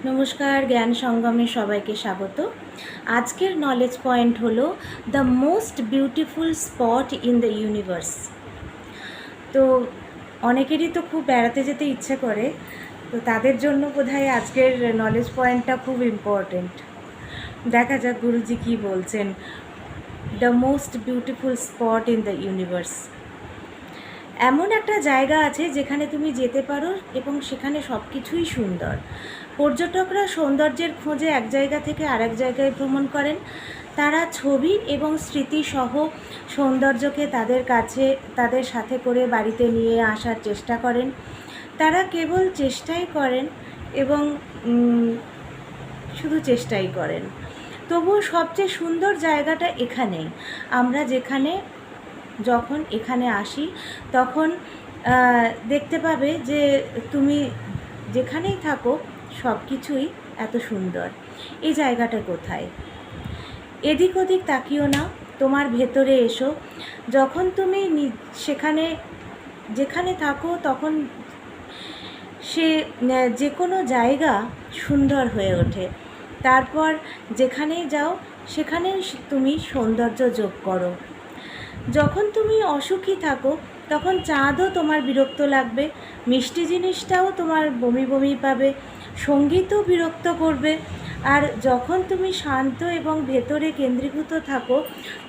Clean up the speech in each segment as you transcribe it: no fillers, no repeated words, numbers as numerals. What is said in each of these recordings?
নমস্কার, জ্ঞান সঙ্গমে সবাইকে স্বাগত। আজকের নলেজ পয়েন্ট হলো the most beautiful spot in the universe. তো অনেকেরই তো খুব বেড়াতে যেতে ইচ্ছে করে, তো তাদের জন্য বোধহয় আজকের নলেজ পয়েন্টটা খুব ইম্পর্টেন্ট। দেখা যাক গুরুজি কী বলছেন। The most beautiful spot in the universe, এমন একটা জায়গা আছে যেখানে তুমি যেতে পারো এবং সেখানে সব কিছুই সুন্দর। পর্যটকরা সৌন্দর্যের খোঁজে এক জায়গা থেকে আরেক জায়গায় ভ্রমণ করেন। তারা ছবি এবং স্মৃতিসহ সৌন্দর্যকে তাদের সাথে করে বাড়িতে নিয়ে আসার চেষ্টা করেন। তারা কেবল চেষ্টাই করেন এবং শুধু চেষ্টাই করেন। তবুও সবচেয়ে সুন্দর জায়গাটা এখানেই। আমরা যখন এখানে আসি তখন দেখতে পাবে যে তুমি যেখানেই থাকো সব কিছুই এত সুন্দর। এই জায়গাটা কোথায়? এদিক ওদিক তাকিও না, তোমার ভেতরে এসো। যখন তুমি যেখানে থাকো তখন যে কোনো জায়গা সুন্দর হয়ে ওঠে। তারপর যেখানেই যাও সেখানেই তুমি সৌন্দর্য যোগ করো। যখন তুমি অসুখী থাকো তখন চাঁদও তোমার বিরক্ত লাগবে, মিষ্টি জিনিসটাও তোমার বমি বমি পাবে, সঙ্গীতও বিরক্ত করবে। আর যখন তুমি শান্ত এবং ভেতরে কেন্দ্রীভূত থাকো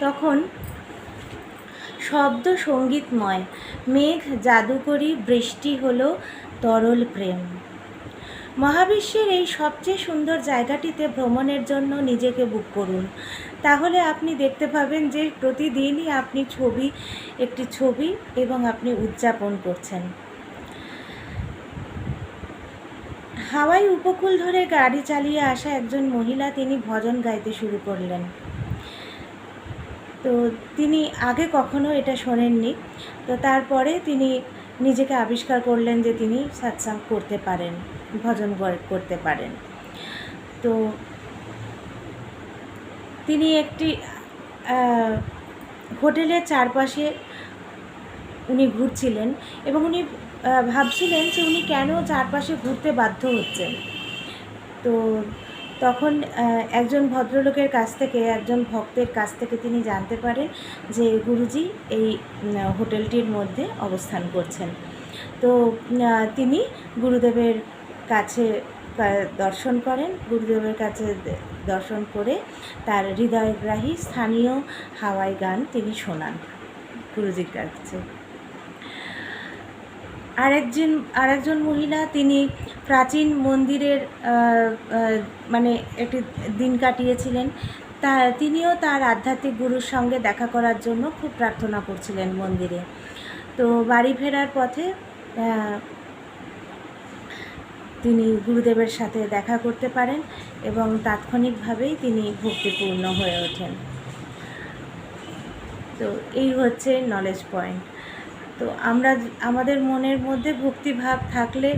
তখন শব্দ সঙ্গীতময়, মেঘ জাদুকরী, বৃষ্টি হলো তরল প্রেম। মহাবিশ্বের এই সবচেয়ে সুন্দর জায়গাটিতে ভ্রমণের জন্য নিজেকে বুক করুন। তাহলে আপনি দেখতে পাবেন যে প্রতিদিনই আপনি একটি ছবি এবং আপনি উদযাপন করছেন। হাওয়াই উপকূল ধরে গাড়ি চালিয়ে আসা একজন মহিলা, তিনি ভজন গাইতে শুরু করলেন। তো তিনি আগে কখনো এটা শোনেননি। তো তারপরে তিনি নিজেকে আবিষ্কার করলেন যে তিনি সৎসঙ্গ করতে পারেন, ভজন করতে পারেন। তো তিনি একটি হোটেলের চারপাশে উনি ঘুরছিলেন এবং উনি ভাবছিলেন যে উনি কেন চারপাশে ঘুরতে বাধ্য হচ্ছেন। তো তখন একজন ভদ্রলোকের কাছ থেকে, একজন ভক্তের কাছ থেকে তিনি জানতে পারেন যে গুরুজি এই হোটেলটির মধ্যে অবস্থান করছেন। তো তিনি গুরুদেবের কাছে দর্শন করেন। গুরুদেবের কাছে দর্শন করে তার হৃদয়গ্রাহী স্থানীয় হাওয়াই গান তিনি শোনান গুরুজির কাছে। আরেকজন মহিলা, তিনি প্রাচীন মন্দিরের একটি দিন কাটিয়েছিলেন। তিনিও তার আধ্যাত্মিক গুরুর সঙ্গে দেখা করার জন্য খুব প্রার্থনা করছিলেন মন্দিরে। তো বাড়ি ফেরার পথে তিনি গুরুদেবের সাথে দেখা করতে পারেন এবং তাৎক্ষণিকভাবেই তিনি ভক্তিপূর্ণ হয়ে ওঠেন। তো এই হচ্ছে নলেজ পয়েন্ট। তো আমাদের মনের মধ্যে ভক্তিভাব থাকলে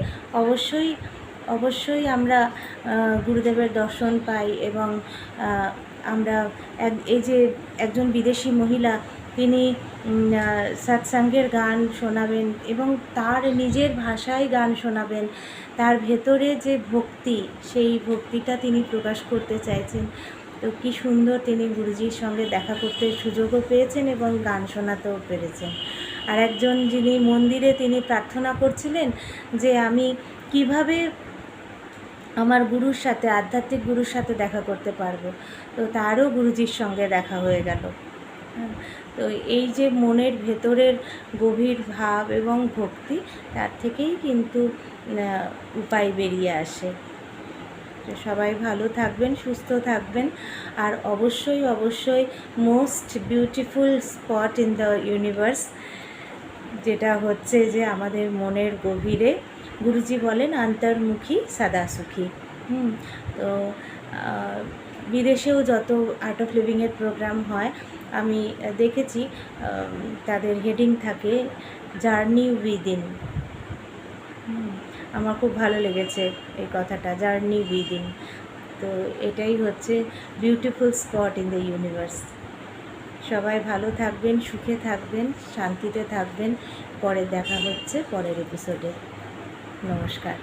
অবশ্যই আমরা গুরুদেবের দর্শন পাই। এবং আমরা এই যে একজন বিদেশি মহিলা, তিনি সৎসঙ্গের গান শোনাবেন এবং তার নিজের ভাষায় গান শোনাবেন। তার ভেতরে যে ভক্তি, সেই ভক্তিটা তিনি প্রকাশ করতে চাইছেন। তো কী সুন্দর, তিনি গুরুজির সঙ্গে দেখা করতে সুযোগও পেয়েছেন এবং গান শোনাতেও পেরেছেন। আর একজন যিনি মন্দিরে তিনি প্রার্থনা করছিলেন যে আমি কিভাবে আমার গুরুর সাথে, আধ্যাত্মিক গুরুর সাথে দেখা করতে পারবো। তো তারও গুরুজির সঙ্গে দেখা হয়ে গেল। তো এই যে মনের ভেতরের গভীর ভাব এবং ভক্তি, তার থেকেই কিন্তু উপায় বেরিয়ে আসে। তো সবাই ভালো থাকবেন, সুস্থ থাকবেন। আর অবশ্যই most beautiful spot in the universe, যেটা হচ্ছে যে আমাদের মনের গভীরে, গুরুজি বলেন অন্তর্মুখী সদা সুখী। তো বিদেশেও যত আর্ট অফ লিভিংয়ের প্রোগ্রাম হয়, আমি দেখেছি তাদের হেডিং থাকে জার্নি উইদিন। আমার খুব ভালো লেগেছে এই কথাটা, জার্নি উইদিন। তো এটাই হচ্ছে beautiful spot in the universe. সবাই ভালো থাকবেন, সুখে থাকবেন, শান্তিতে থাকবেন। পরে দেখা হচ্ছে পরের এপিসোডে। নমস্কার।